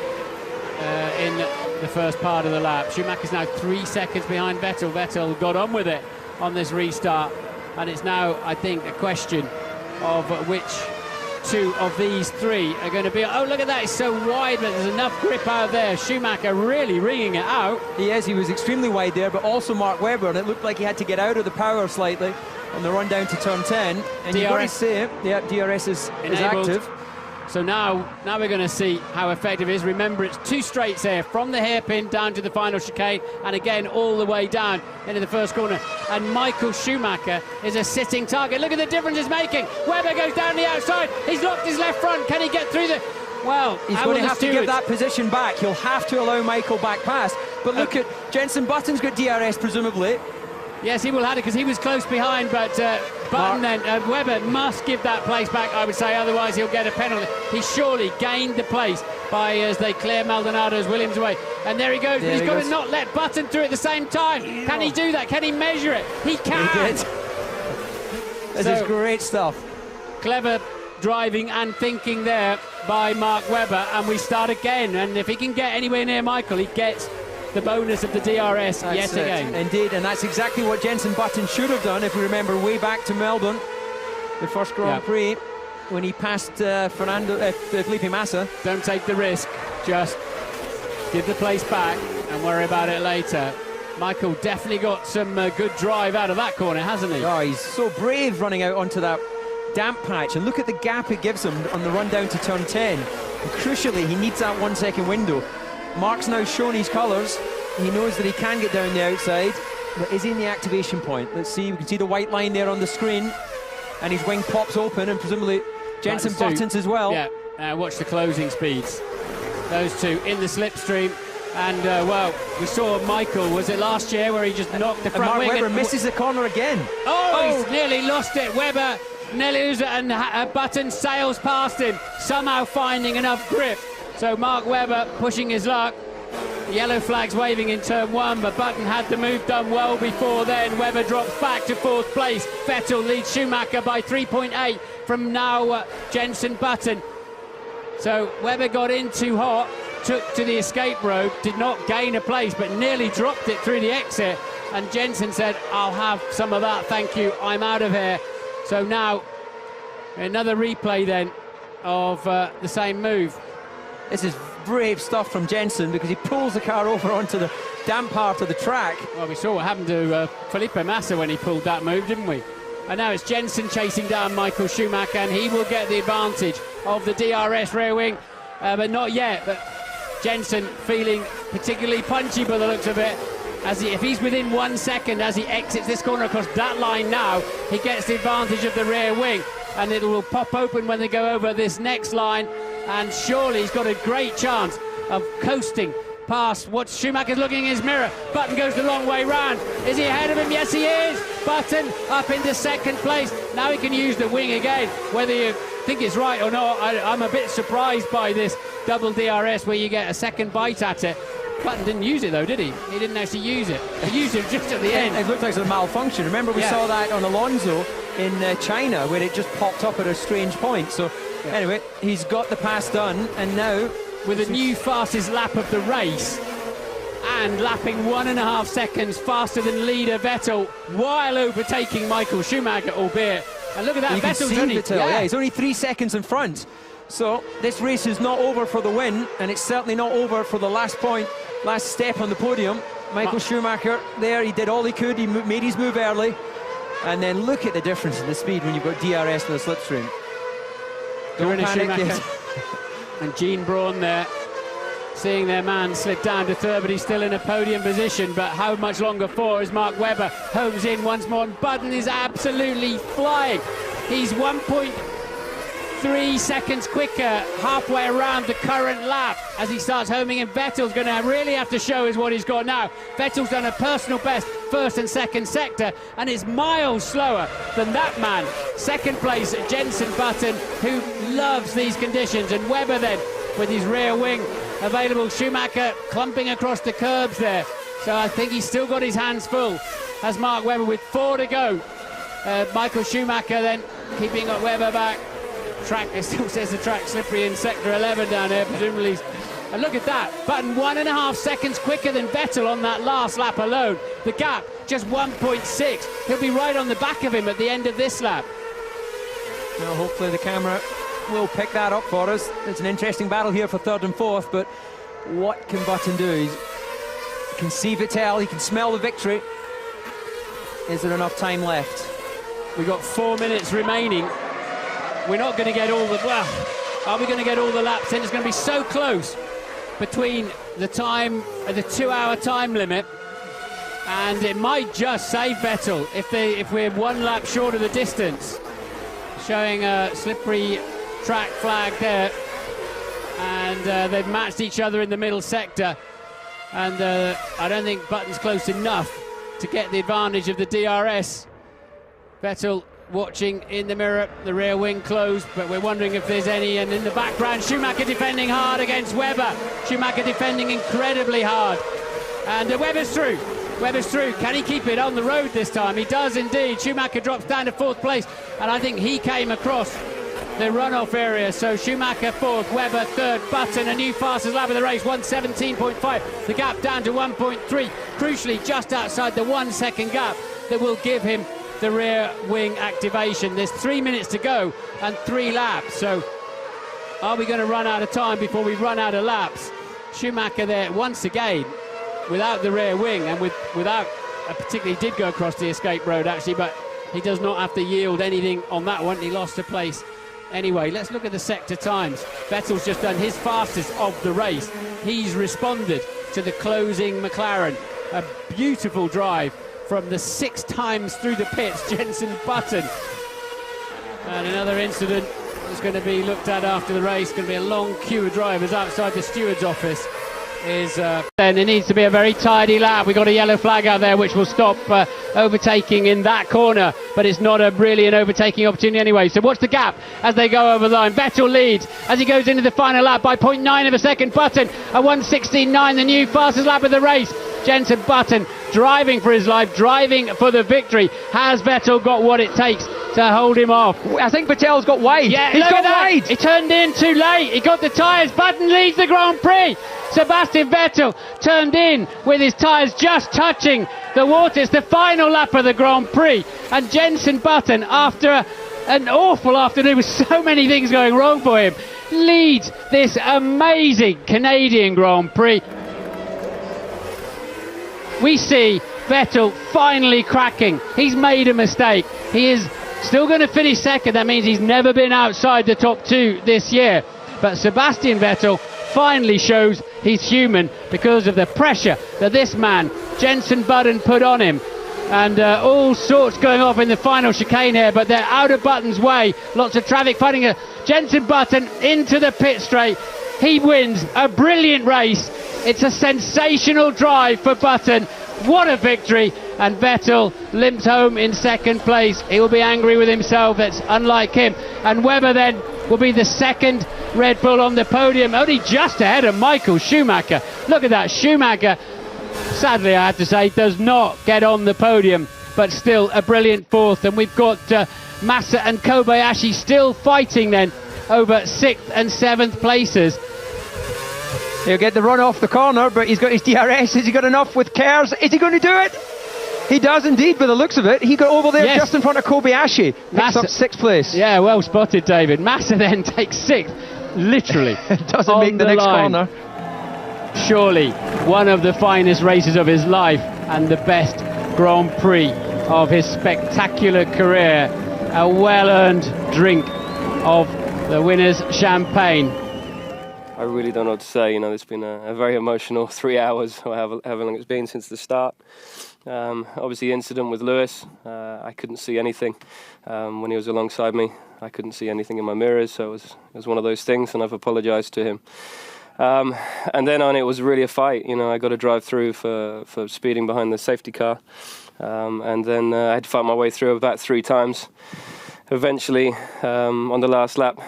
in the first part of the lap. Schumacher's now 3 seconds behind Vettel. Vettel got on with it on this restart, and it's now, I think, a question of which two of these three are going to be. Oh, look at that, it's so wide, but there's enough grip out there. Schumacher really ringing it out. He was extremely wide there, but also Mark Webber, and it looked like he had to get out of the power slightly on the run down to turn 10. And you've got to say, yeah, DRS is active. So now we're going to see how effective it is. Remember, it's 2 straights here, from the hairpin down to the final chicane, and again all the way down into the first corner. And Michael Schumacher is a sitting target. Look at the difference it's making. Webber goes down the outside. He's locked his left front. Can he get through the... Well, he's going to have to give that position back. He'll have to allow Michael back past. But look at Jenson Button's got DRS, presumably. Yes, he will have it because he was close behind, but Button and Webber must give that place back, I would say, otherwise he'll get a penalty. He surely gained the place by as they clear Maldonado's Williams away. And there he goes. He's got to not let Button through at the same time. Can he do that? Can he measure it? He can. This is great stuff. Clever driving and thinking there by Mark Webber, and we start again. And if he can get anywhere near Michael, he gets the bonus of the DRS yet again. Indeed, and that's exactly what Jenson Button should have done, if we remember way back to Melbourne, the first Grand Prix, when he passed Felipe Massa. Don't take the risk, just give the place back and worry about it later. Michael definitely got some good drive out of that corner, hasn't he? Oh, he's so brave running out onto that damp patch, and look at the gap it gives him on the run down to turn 10. And crucially, he needs that 1 second window. Mark's now shown his colours. He knows that he can get down the outside, but is he in the activation point? Let's see. We can see the white line there on the screen, and his wing pops open, and presumably Jenson Button's as well. Yeah, watch the closing speeds. Those two in the slipstream, and well, we saw Michael, was it last year, where he just knocked the front wing? Mark Webber misses the corner again. Oh, he's nearly lost it. Webber nearly loses it, and Button sails past him, somehow finding enough grip. So Mark Webber pushing his luck. Yellow flags waving in turn 1, but Button had the move done well before then. Webber drops back to 4th place. Vettel leads Schumacher by 3.8 from now Jenson Button. So Webber got in too hot, took to the escape road, did not gain a place, but nearly dropped it through the exit. And Jenson said, I'll have some of that, thank you, I'm out of here. So now another replay then of the same move. This is brave stuff from Jenson, because he pulls the car over onto the damp part of the track. Well, we saw what happened to Felipe Massa when he pulled that move, didn't we? And now it's Jenson chasing down Michael Schumacher, and he will get the advantage of the DRS rear wing, but not yet. But Jenson feeling particularly punchy by the looks of it. If he's within 1 second as he exits this corner across that line now, he gets the advantage of the rear wing, and it will pop open when they go over this next line. And surely he's got a great chance of coasting past what Schumacher's looking in his mirror. Button goes the long way round. Is he ahead of him? Yes, he is. Button up into 2nd place. Now he can use the wing again. Whether you think it's right or not, I'm a bit surprised by this double DRS where you get a second bite at it. Button didn't use it though, did he? He didn't actually use it. He used it just at the end. It looked like it was a malfunction. Remember, we saw that on Alonso in China, where it just popped up at a strange point. So anyway, he's got the pass done, and now with a new fastest lap of the race, and lapping 1.5 seconds faster than leader Vettel, while overtaking Michael Schumacher, albeit. And look at that, Vettel's only he's only 3 seconds in front. So this race is not over for the win, and it's certainly not over for the last step on the podium. Michael Schumacher there, he did all he could. He made his move early, and then look at the difference in the speed when you've got DRS in the slipstream. Don't panic. And Gene Braun there, seeing their man slip down to 3rd, but he's still in a podium position. But how much longer for as Mark Webber homes in once more, and Button is absolutely flying. He's 1.3 seconds quicker halfway around the current lap as he starts homing in. Vettel's going to really have to show us what he's got now. Vettel's done a personal best 1st and 2nd sector, and is miles slower than that man. 2nd place Jenson Button, who loves these conditions, and Webber then with his rear wing available. Schumacher clumping across the curbs there, so I think he's still got his hands full as Mark Webber with 4 to go. Michael Schumacher then keeping Webber back. Track, it still says the track slippery in sector 11 down there, presumably And look at that, Button 1.5 seconds quicker than Vettel on that last lap alone. The gap, just 1.6. He'll be right on the back of him at the end of this lap. Well, hopefully the camera will pick that up for us. It's an interesting battle here for third and fourth, but what can Button do? He can see Vettel, he can smell the victory. Is there enough time left? We've got 4 minutes remaining. We're not going to get all the... Well, are we going to get all the laps in? It's going to be so close between the time, the 2-hour time limit, and it might just save Vettel if we're 1 lap short of the distance. Showing a slippery track flag there, and they've matched each other in the middle sector, and I don't think Button's close enough to get the advantage of the DRS. Vettel watching in the mirror, the rear wing closed, but we're wondering if there's any. And in the background, Schumacher defending hard against Webber. Schumacher defending incredibly hard, and Webber's through. Webber's through. Can he keep it on the road this time? He does indeed. Schumacher drops down to 4th place, and I think he came across the runoff area. So Schumacher 4th, Webber 3rd, Button a new fastest lap of the race, 1:17.5. The gap down to 1.3. Crucially, just outside the 1 second gap that will give him the rear wing activation. There's 3 minutes to go and 3 laps. So are we going to run out of time before we run out of laps? Schumacher there once again without the rear wing, and without particularly did go across the escape road actually, but he does not have to yield anything on that one. He lost a place anyway. Let's look at the sector times. Vettel's just done his fastest of the race. He's responded to the closing McLaren. A beautiful drive from the 6 times through the pits, Jenson Button. And another incident is going to be looked at after the race. Going to be a long queue of drivers outside the steward's office. Then it needs to be a very tidy lap. We've got a yellow flag out there which will stop overtaking in that corner, but it's not really an overtaking opportunity anyway. So watch the gap as they go over the line. Vettel leads as he goes into the final lap by 0.9 of a second. Button at 1:16.9, the new fastest lap of the race. Jenson Button driving for his life, driving for the victory. Has Vettel got what it takes to hold him off? I think Vettel's got wide. Yeah, he's got wide. He turned in too late. He got the tyres. Button leads the Grand Prix. Sebastian Vettel turned in with his tyres just touching the water. It's the final lap of the Grand Prix, and Jenson Button, after an awful afternoon with so many things going wrong for him, leads this amazing Canadian Grand Prix. We see Vettel finally cracking. He's made a mistake. He is still going to finish second. That means he's never been outside the top 2 this year. But Sebastian Vettel finally shows he's human because of the pressure that this man, Jenson Button, put on him. And all sorts going off in the final chicane here, but they're out of Button's way. Lots of traffic fighting. Jenson Button into the pit straight. He wins a brilliant race. It's a sensational drive for Button. What a victory. And Vettel limps home in 2nd place. He will be angry with himself. That's unlike him. And Webber then will be the 2nd Red Bull on the podium, only just ahead of Michael Schumacher. Look at that. Schumacher, sadly I have to say, does not get on the podium, but still a brilliant 4th. And we've got Massa and Kobayashi still fighting then over 6th and 7th places. He'll get the run off the corner, but he's got his DRS. Has he got enough with Kers? Is he going to do it? He does indeed, by the looks of it. He got over there just in front of Kobayashi. Picks up 6th place. Yeah, well spotted, David. Massa then takes 6th, literally. Doesn't make the next corner. Surely one of the finest races of his life and the best Grand Prix of his spectacular career. A well-earned drink of the winner's champagne. I really don't know what to say. You know, it's been a very emotional 3 hours, or however long it's been since the start. Obviously, the incident with Lewis, I couldn't see anything when he was alongside me. I couldn't see anything in my mirrors, so it was one of those things, and I've apologised to him. And then on, it was really a fight. You know, I got to drive through for speeding behind the safety car, and then I had to fight my way through about 3 times. Eventually, on the last lap,